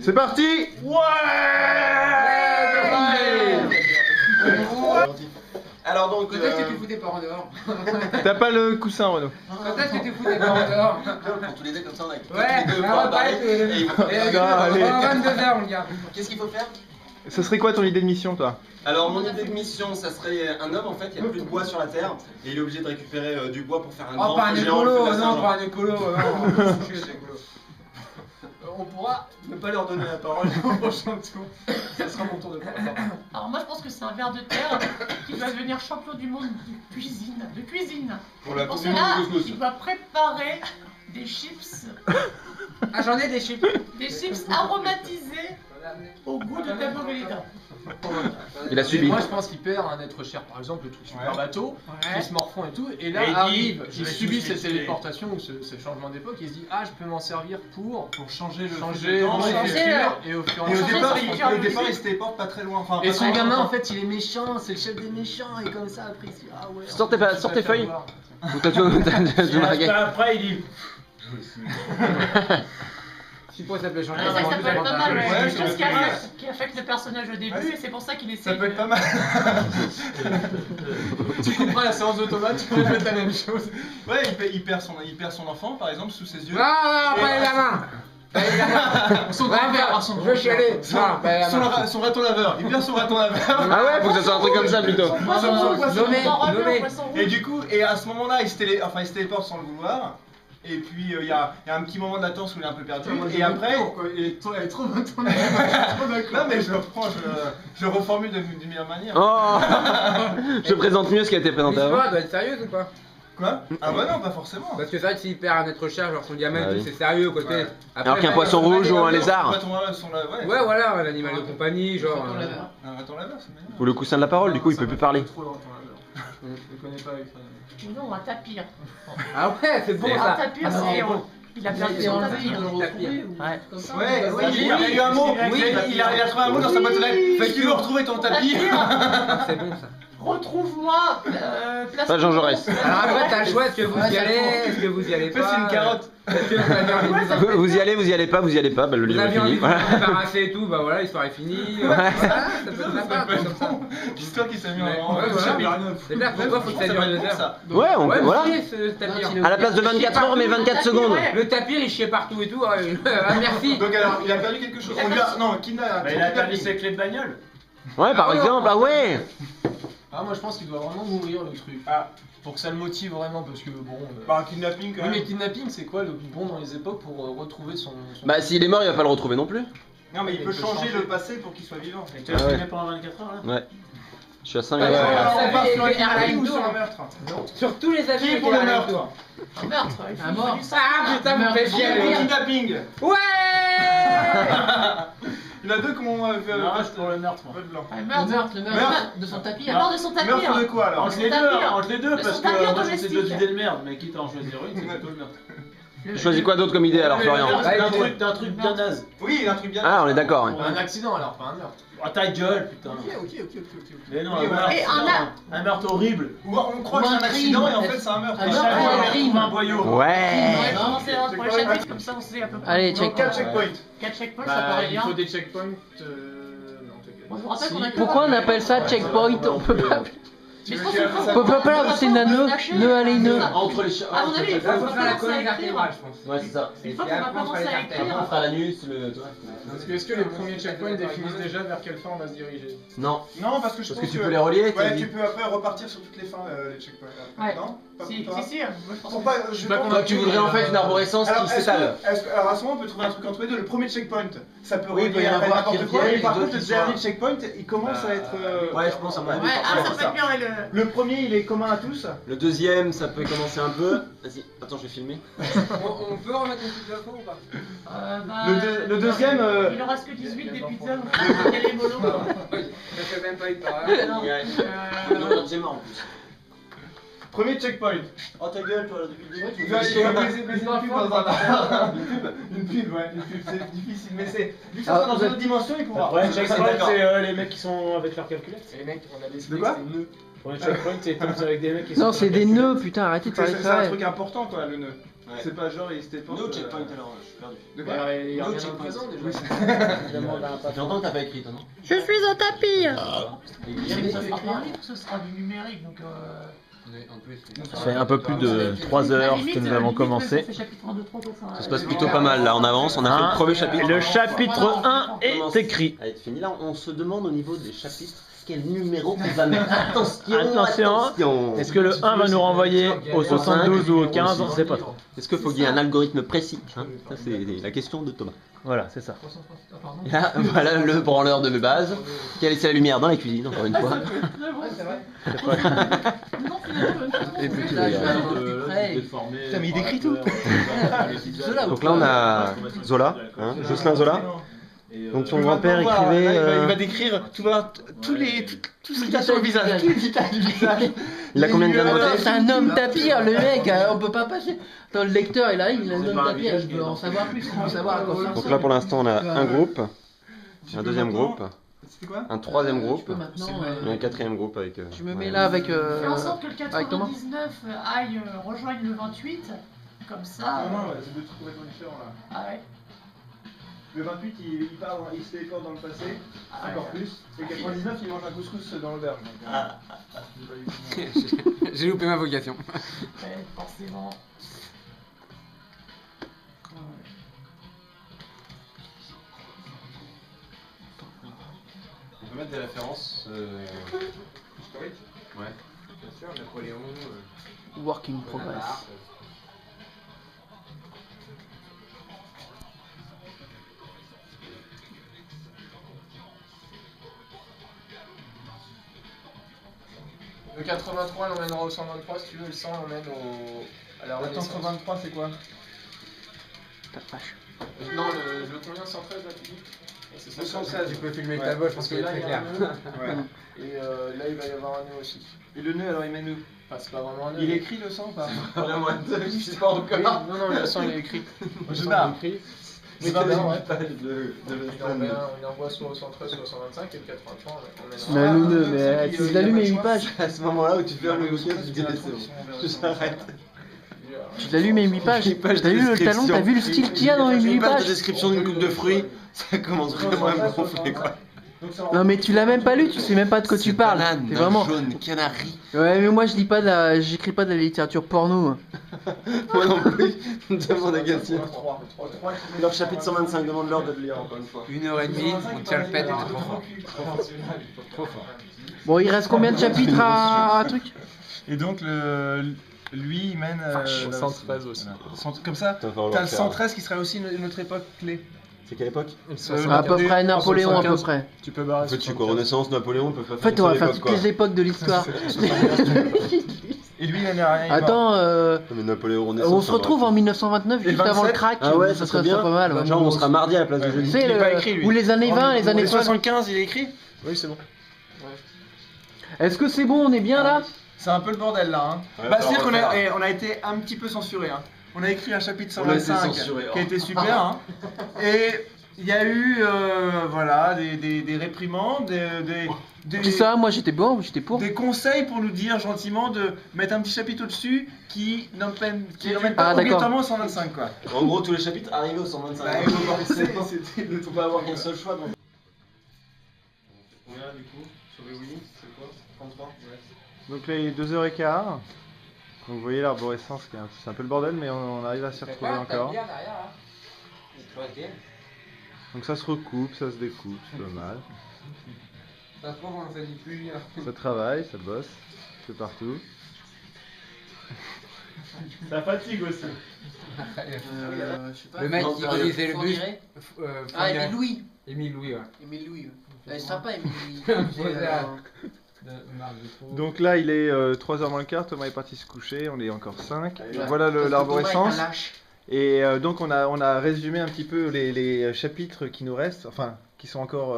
C'est parti. Alors donc, Quand est-ce que tu fous tes parents dehors? T'as pas le coussin, Renaud? Quand est-ce que tu fous tes parents dehors? pour tous les deux comme ça, on a Ouais, tous les deux on pour en va parler. parler tous les deux. Et il faut- allez. 22h, mon gars. Qu'est-ce qu'il faut faire? Ce serait quoi ton idée de mission, toi? Alors mon idée de mission, ça serait un homme en fait, il n'y a plus de bois sur la terre et il est obligé de récupérer du bois pour faire un Oh, grand pas un feu géant. écolo, au feu de la non, Saint-Jean. pas un écolo, non. Je suis écolo. On pourra ne pas leur donner la parole au prochain tour. Ça sera mon tour de parole. Alors moi je pense que c'est un ver de terre qui doit devenir champion du monde de cuisine. Pour la Pour coupe du monde cela, du couscous. il doit préparer des chips Ah, j'en ai des chips. aromatisés au goût de Capovelita. Il a subi. Moi je pense qu'il perd un être cher, par exemple le truc super bateau, Ouais. qui se morfond et tout, et là Et il dit, arrive, je il vais subit tout cette switcher. téléportation ou ce changement d'époque, il se dit ah je peux m'en servir pour changer le changer temps, mon changer, futur et au fur et à Et au mesure. départ, Changer sa culture il se téléporte pas très loin. Enfin, Et pas son très gamin loin. en fait il est méchant, c'est le chef des méchants et comme ça après il se dit ah ouais. Sors tes en fait, sors je tes préfère feuilles. voir. Ou t'as tout marqué. Après, il dit. Je suppose que ça peut changer. Ah, ça peut être pas mal, ouais. Ouais, Quelque ça chose peut qui être pas mal. affecte le personnage au début et c'est pour ça qu'il essaie. Ça peut être pas mal. Tu couperas la séance d'automate, tu peux mettre la même chose. Ouais, il perd son enfant par exemple sous ses yeux. Ah, pas les gamins. Pas les gamins. Son Ouais, grand-père, je veux chialer. Non, pas les gamins. Son raton laveur, il perd son raton laveur. Ah ouais, faut que ça soit un truc comme ça plutôt. Nommé, nommé. Et du coup, et à ce moment-là, il se téléporte sans le vouloir. Et puis il y a un petit moment de latence où il est un peu perdu. Et après, elle est trop non mais je reprends, je reformule d'une meilleure manière. Oh. Je présente mieux ce qui a été présenté avant. L'histoire doit être sérieuse ou pas? Quoi? Ah bah non, pas forcément. Parce que c'est vrai que s'il perd un être cher, genre son gamin Ah et tout, oui. c'est sérieux côté. Ouais. Après, Alors qu'un bah, poisson rouge ou un lézard. Ouais, voilà, un animal de compagnie, genre. Un raton laveur, c'est mignon. Ou le coussin de la parole, du coup il peut plus parler. Trop longtemps là. Je le connais pas avec ça. Non, un tapir. Ah ouais, c'est bon Un ça. tapir, Ah, c'est. bon. Il a perdu C'est son enlevé, tapir. Ouais, il y a eu un mot. Oui, il a trouvé un mot dans sa boîte aux lettres. Fait que tu veux retrouver ton tapis. Ah, c'est bon ça. Retrouve-moi. Place Pas Jean Publique. Jaurès. Alors après, t'as le choix, est-ce que vous y allez, est-ce que vous y allez En fait, pas? c'est une carotte. Est-ce que vous avez envie de vous Vous y allez, vous y allez pas, vous y allez pas, bah le Vous livre est avez envie fini. de vous Voilà. débarrasser et tout, bah voilà, l'histoire est finie. Voilà, ça peut être sympa, comme ça. L'histoire qui s'est mis Ouais, en ouais, voilà. C'est clair, pourquoi faut que ça dure 2 heures? ça. Ouais, on Ouais, voilà. voilà. Ce tapir. À la place de 24 heures, mais 24 secondes. Le tapir, il chiait partout et tout. Ah, merci. Donc alors, il a perdu quelque chose. On lui a... Non, Kidna... Il a perdu ses clés de bagnole. Ouais, par exemple, ah ouais. Ah moi je pense qu'il doit vraiment mourir le truc. Ah, pour que ça le motive vraiment parce que bon. Par un kidnapping quand Oui même. mais kidnapping c'est quoi le bon dans les époques pour retrouver son... Bah s'il est mort, il va pas le retrouver non plus. Non mais il peut changer le passé pour qu'il soit vivant. Et tu Ah as ouais. filmé pendant 24 heures là. Ouais. Je suis à 5 Ouais, minutes. Alors on part sur un les kidnapping airlines ou sur tour. un meurtre? Sur tous les avis, Qui est pour le meurtre? Un meurtre. Il faut Un mort. du sang. Ah putain, vous faites Qui est pour le chier. kidnapping? Ouais. Il y en a deux qui ont fait Non, je pour le meurtre moi. vote blanc. Un meurtre. Meurtre de son tapis. La mort de son tapir. Meurtre de quoi alors? Entre les deux, tapir. entre les deux Le parce son que tapir moi je sais domestique. deux idées de merde mais quitte à en choisir une c'est plutôt le meurtre. Tu choisis quoi d'autre comme idée alors, Florian? T'as un truc bien naze. Oui, il a un truc bien. Ah, on est d'accord. ouais. Un accident alors, pas un meurtre. Ah ta gueule putain. Ok. Mais non, Oui, un voilà. meurtre, Et un meurtre horrible. Ou on croit que c'est un accident et en fait c'est un meurtre. Un Et meurtre, chaque fois, un on crime. retrouve un boyau. Ouais. Ouais, commencer pour les chapitres, comme ça on sait à peu près. Allez, Donc check. 4 checkpoints. 4 checkpoints, ça Bah, paraît il bien. faut des checkpoints. Non, Bon, je vous rappelle Si. qu'on a que Pourquoi on appelle ça checkpoint? On peut pas. Mais je pense qu'il faut- On peut pas c'est un nœud. Nœud, allez, nœud. Entre les À mon avis, il faut Là, faut qu'on faire la commence à colonne écrire. vertébrale, je pense. Ouais, c'est ça. Une fois qu'on va commencer à écrire. fera l'anus, le. Est-ce que les premiers checkpoints définissent déjà vers quelle fin on va se diriger? Non. Non, parce que je Parce pense que tu peux les relier, t'as Ouais, dit. tu peux après repartir sur toutes les fins, les checkpoints. Ouais. Non? Pas Si, pour toi? si, moi je pense Pour que. pas, Je suis je pas pense- convaincu. Tu voudrais en fait une arborescence Alors, qui s'étale. alors à ce moment on peut trouver un truc entre les deux. Le premier checkpoint, ça peut Oui, il peut y relier en à avoir n'importe qui quoi. reviennent, Et par les contre, autres le qui dernier sont- checkpoint, il commence à être. Ouais, je pense à mon avis. Ouais, ah, ça c'est peut ça. être bien. Le premier, il est commun à tous. Le deuxième, ça peut commencer un peu. Vas-y, attends, je vais filmer. On peut remettre une petite info ou pas? Le deuxième, Il en reste que 18 des pizzas. Quel est mollo. Ça fait même pas une parole. Non. J'ai en plus. Premier checkpoint. Oh ta gueule, toi, depuis le début, Tu vas baiser une pub dans un une pub, ouais, une pub, c'est difficile, mais c'est. Vu que ça sera dans une autre dimension, il pourra. Ouais, C'est checkpoint d'accord. c'est les mecs qui sont avec leur calculette. Et les mecs, on a décidé De que quoi c'était nœud. Pour les checkpoints c'est comme ça avec des mecs qui sont. Non, c'est des nœuds, putain, arrêtez de parler de C'est un ça. truc important, quoi, le nœud. C'est pas genre il se téléporte. No checkpoint alors, je suis perdu. De quoi? Il No revient dans le checkpoint. présent déjà. Ça fait longtemps que t'as pas écrit, toi, non? Je suis un tapis. Mais ça sera pas un livre, ce sera du numérique, donc En plus, Ça fait un peu plus de 3 heures que nous avons commencé. Ça se passe plutôt pas mal là, on avance, on a fait le premier chapitre. Le chapitre 1 est écrit. Allez, c'est fini là, on se demande au niveau des chapitres quel numéro on va mettre. Attention, Attention. Est-ce que le 1 va nous renvoyer au 72 ou au 15? On sait pas trop. Est-ce qu'il faut qu'il y ait un algorithme précis hein? Ça c'est la question de Thomas. Voilà, c'est ça. Et là, voilà le branleur de base qui a laissé la lumière dans la cuisine, encore une fois. Et puis tu regardes. Putain, mais il décrit tout. Donc là on a Zola, hein, Jocelyn Zola. Donc son grand-père écrivait. Il va décrire tout ce qu'il a sur le visage. Tous les détails du visage. Il a combien de notés? C'est un homme tapir, le mec, on peut pas passer. Attends, le lecteur il arrive, il a un homme tapir, je veux en savoir plus, je veux savoir à quoi ça Donc ressemble. là pour l'instant on a un groupe, un deuxième groupe, C'était quoi? un troisième Tu groupe peux maintenant. et un quatrième groupe avec. Je me mets là avec. Fais en sorte que le avec Thomas. 99 aille rejoindre le 28, comme ça. Non, c'est deux trucs complètement différents là. Ah ouais. Le 28 il se téléporte dans le passé, encore plus. Et 99 il mange un couscous dans l'auberge. J'ai loupé ma vocation. Ouais, forcément. On peut mettre des références. Historique? Ouais. Bien sûr, Napoléon. Work in progress. Le 83 l'emmènera au 123, si tu veux, le 100 l'emmène à la Le Renaissance. 123 c'est quoi? Non, le combien 113 là tu dis? C'est 116. Tu peux filmer Ouais, ta bouche parce Parce que qu'il est là, très il y a clair. un nœud, Ouais. et là il va y avoir un nœud aussi. Et le nœud alors il mène où? Enfin, c'est pas vraiment un nœud. Il mais- écrit le sang ou pas? Vraiment, je sais pas encore. Oui, non, le 100 il est écrit. Le 100 barre. il est écrit. C'est Mais pas bien, bien, ouais. de On envoie soit au 113, soit au 125, et le 83 on Mais mènera. nous deux, mais tu l'allumes et 8 pages. À ce moment-là où tu fermes le week-end, tu te dis c'est bon, j'arrête. Tu l'allumes et 8 pages. Huit pages de T'as vu le description. talon, t'as vu le style qu'il y a dans les 8 Une page de pages? description d'une coupe de fruits, ça commence vraiment à me gonfler quoi. Non mais tu l'as même pas lu, tu sais même pas de quoi tu parles. Banane, T'es vraiment. jaune, canari. Ouais mais moi je lis pas de la... j'écris pas de la littérature porno. Moi non plus, demande à Gatien. Leur chapitre 125, demande-leur de le lire encore une fois. 1h30, on tient le pet et on est trop fort. Trop fort. Bon il reste combien de chapitres à truc? Et donc lui il mène. 113 aussi. Voilà. Comme ça, t'as le 113 qui serait aussi une autre époque clé. C'est quelle époque? À peu près Napoléon à peu près. Tu peux barrer. En fait, je suis quoi, Renaissance, Napoléon, on peut pas En faire fait on va une faire seule toutes époque, les époques de l'histoire. Et lui il mène à rien. il est mort. Attends, quoi. Non, mais Napoléon, Renaissance. on se retrouve en 1929 Et le juste avant le 27? crack. Ah ouais, ça ça serait serait bien. pas mal. Ouais. Genre, on sera mardi à la place de Tu jeudi. sais, Il est pas écrit, lui. ou les années 20, les années Les 30. 75 il est écrit? Oui c'est bon. Est-ce que c'est bon, on est bien là? C'est un peu le bordel là. Hein. Ouais, Bah faut c'est-à-dire qu'on refaire. on a été un petit peu censuré. Hein. On a écrit un chapitre On a été 125 censuré, qui a été super. Hein. Et il y a eu voilà, des réprimandes, Tout ça, moi j'étais bon, j'étais pour. des conseils pour nous dire gentiment de mettre un petit chapitre au-dessus qui n'emmène pas Ah, d'accord. obligatoirement au 125 quoi. En gros, tous les chapitres arrivent au 125. Bah, Il ne faut pas avoir qu'un seul choix. Combien du coup? Sur les Wii, c'est quoi? 33? Donc là il est 2h15. Donc vous voyez l'arborescence, c'est un peu le bordel, mais on arrive à s'y retrouver encore. Donc ça se recoupe, ça se découpe, c'est pas mal. Ça se trouve, on s'est dit plus lire. Ça travaille, ça bosse, c'est partout. Ça fatigue aussi. Je sais pas. Le mec qui relisait le bus. Ah, Émile Louis. Émile Louis, ouais. Émile Louis. Elle est sympa, Émile Louis. Donc là il est 3h moins le quart, Thomas est parti se coucher, on est encore 5. Ouais. Voilà Parce que l'arborescence. Thomas est un lâche. Et donc on a résumé un petit peu les chapitres qui nous restent, enfin qui sont encore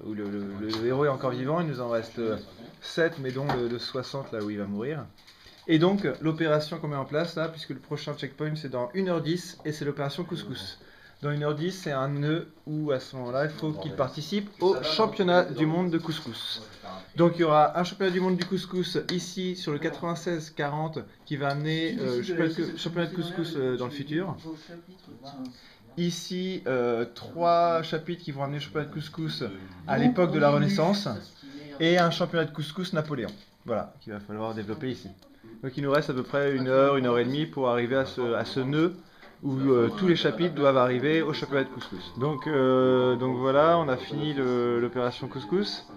où le héros est encore vivant. Il nous en reste 7, mais dont le 60 là où il va mourir. Et donc l'opération qu'on met en place là, puisque le prochain checkpoint c'est dans 1h10 et c'est l'opération couscous. Dans 1h10, c'est un nœud où à ce moment-là, il faut qu'il participe au championnat du monde de couscous. Donc il y aura un championnat du monde du couscous ici sur le 96-40 qui va amener championnat de couscous dans le futur. Ici, 3 chapitres qui vont amener le championnat de couscous à l'époque de la Renaissance et un championnat de couscous Napoléon. Voilà, qu'il va falloir développer ici. Donc il nous reste à peu près 1 heure, 1 heure et demie pour arriver à ce nœud où tous les chapitres doivent arriver au championnat de couscous. Donc voilà, on a fini l'opération couscous.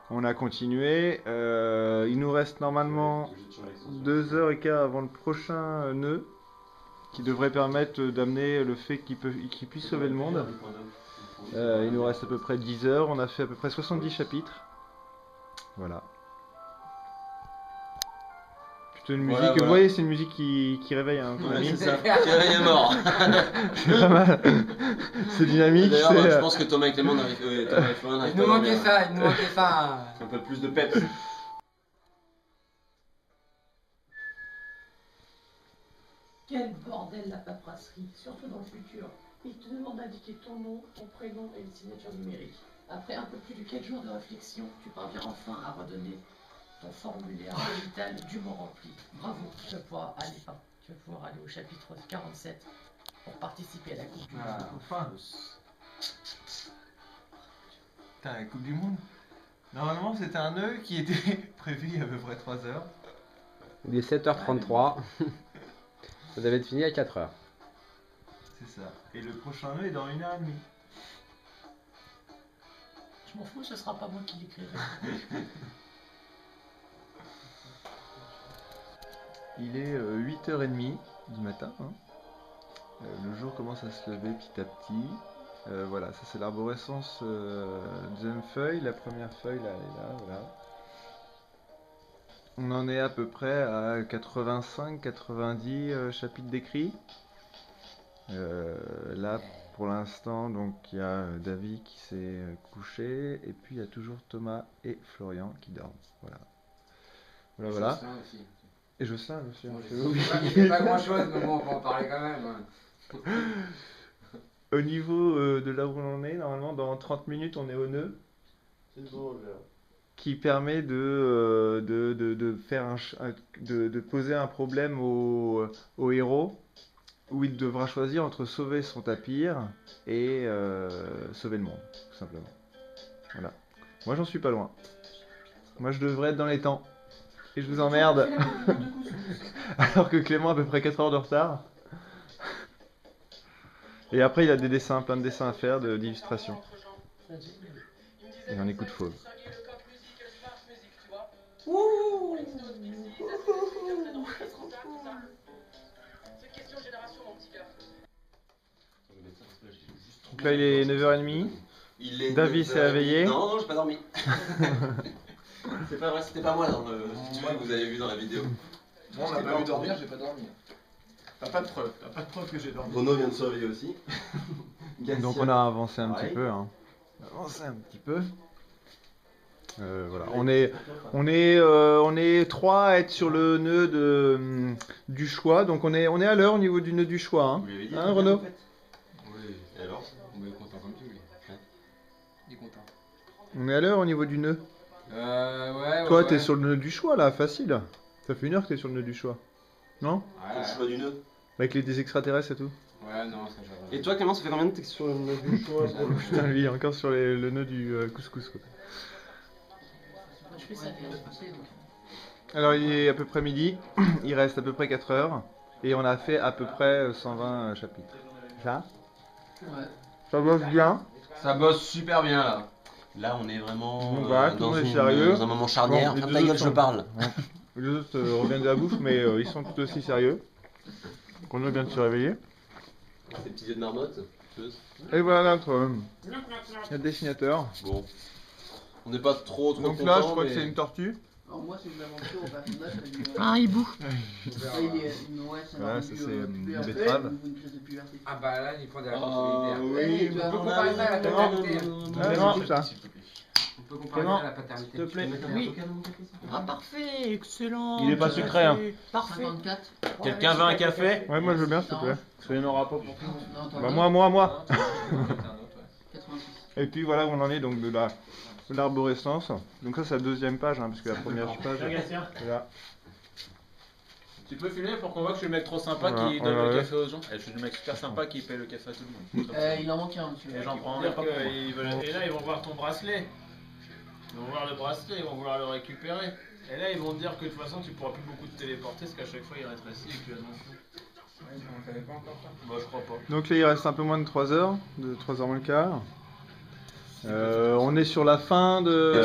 On a continué. Il nous reste normalement 2h15 avant le prochain nœud qui devrait permettre d'amener le fait qu'il puisse sauver le monde. Il nous reste à peu près 10 heures. On a fait à peu près 70 chapitres. Voilà. Plutôt une musique, Voilà. vous voyez, c'est une musique qui réveille un peu. Ouais, c'est ça, qui réveille un mort. C'est pas mal. C'est dynamique. D'ailleurs, c'est, je pense que Thomas et Clément n'arrivent Thomas et Florian n'arrivent Il nous pas à manquait dormir. ça, il nous manquait ça. Un peu plus de peps. Quel bordel la paperasserie, surtout dans le futur. Il te demande d'indiquer ton nom, ton prénom et une signature numérique. Après un peu plus de 4 jours de réflexion, tu parviens enfin à redonner ton formulaire digital dûment rempli. Bravo, tu vas pouvoir aller au chapitre 47 pour participer à la Coupe du Monde. Ah, enfin. Putain, la Coupe du Monde. Normalement, c'était un nœud qui était prévu il y a à peu près 3 heures. Il est 7h33. Ça devait être fini à 4h. C'est ça. Et le prochain nœud est dans 1h30. Je m'en fous, ce sera pas moi qui l'écrirai. Il est 8h30 du matin. Hein. Le jour commence à se lever petit à petit. Voilà, ça c'est l'arborescence deuxième feuille. La première feuille là, elle est là, voilà. On en est à peu près à 85-90 chapitres décrits. Là pour l'instant, donc il y a David qui s'est couché et puis il y a toujours Thomas et Florian qui dorment. Voilà. Voilà. Et Jocelyn aussi. C'est pas grand chose, mais bon, on va en parler quand même. Au niveau de là où on est, normalement dans 30 minutes on est au nœud. Qui permet de faire de poser un problème au héros où il devra choisir entre sauver son tapir et sauver le monde, tout simplement. Voilà. Moi j'en suis pas loin. Moi je devrais être dans les temps. Et je vous emmerde. Alors que Clément a à peu près 4 heures de retard. Et après il a des dessins, plein de dessins à faire, d'illustrations. Et on écoute Fauve. Donc là il est 9h30. David s'est réveillé. Non, j'ai pas dormi. C'est pas vrai, c'était pas moi dans le tuto que vous avez vu dans la vidéo. Moi, on m'a pas vu dormir, j'ai pas dormi. T'as pas de preuve que j'ai dormi. Bruno vient de se réveiller aussi. Donc on a avancé un petit peu. Hein. Avancé un petit peu. Voilà. On est 3 à être sur le nœud du choix. Donc on est à l'heure au niveau du nœud du choix. Hein, hein Renaud? Oui. Et alors? On est content comme tu veux. Il est content. On est à l'heure au niveau du nœud. Ouais. Toi t'es sur le nœud du choix là, facile. Ça fait 1 heure que t'es sur le nœud du choix. Non? Le choix du nœud. Avec des extraterrestres et tout. Ouais, non, ça j'avais. Et toi, Clément, ça fait combien de temps que t'es sur le nœud du choix? Putain, lui il est encore sur le nœud du couscous quoi. Je fais ça bien, je sais, donc. Alors il est à peu près midi, il reste à peu près 4 heures et on a fait à peu près 120 chapitres. Ça? Ouais. Ça bosse bien. Ça bosse super bien là. Là, on est vraiment Donc voilà, tout le dans, monde est sérieux. dans un moment charnière. Bon, les Ferme deux ta gueule, autres je sont- parle. Les autres reviennent de la bouffe mais ils sont tout aussi sérieux. On vient de se réveiller. Ces petits yeux de marmotte. Et voilà notre dessinateur. Bon. On n'est pas trop Donc contents, là je crois mais... que c'est une tortue. Alors moi c'est une aventure au personnage qui a dû... Un hibou. Voilà, ça, c'est une betterave. Ah bah là, il faut de la Ah continuité. oui, Tu vas pas comparer ça à la totalité. Ah non, ça. On peut comparer Clément, à la paternité. s'il te plaît. Oui. Ah parfait, excellent. Il est pas sucré, hein. Parfait. 54. Quelqu'un veut un café? Ouais, moi je veux bien, s'il te plaît. Parce qu'il n'y en aura pas pour tout. Non, attends, Bah, attends. moi. 86. Et puis voilà où on en est donc de l'arborescence. Donc ça c'est la deuxième page, hein, parce que la première page est là. Tu peux filmer pour qu'on voit que je suis le mec trop sympa Voilà, qui donne ouais, le ouais. café aux gens. Je suis le mec super sympa qui paye le café à tout le monde. Il en manque un, monsieur. Et j'en prends un. Dire que ils veulent- Et là, ils vont voir ton bracelet. Ils vont voir le bracelet, ils vont vouloir le récupérer. Et là, ils vont te dire que de toute façon, tu pourras plus beaucoup te téléporter parce qu'à chaque fois, il rétrécit et que tu as non plus. On savait pas encore ça. Bah, je crois pas. Donc là il reste un peu moins de 3 heures, de 3 heures moins le quart. On est sur la fin de...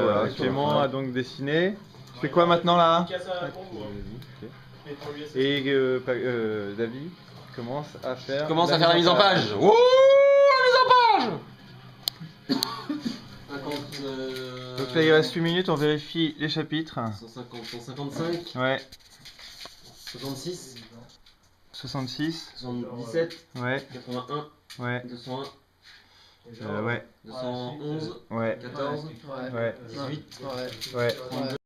voilà, Clément a donc dessiné. Tu fais quoi maintenant là? Pour vous, hein. Mais pour lui, c'est- Et David commence à faire... Commence à faire la mise en page. Wouh, la mise en page. 50, Donc là il reste 8 minutes, on vérifie les chapitres. 150, 155, Ouais, 66, 66, 77, ouais, 81, ouais, 201, ouais, 211, ouais, 14, Ouais. ouais, 18, Ouais. ouais. Ouais.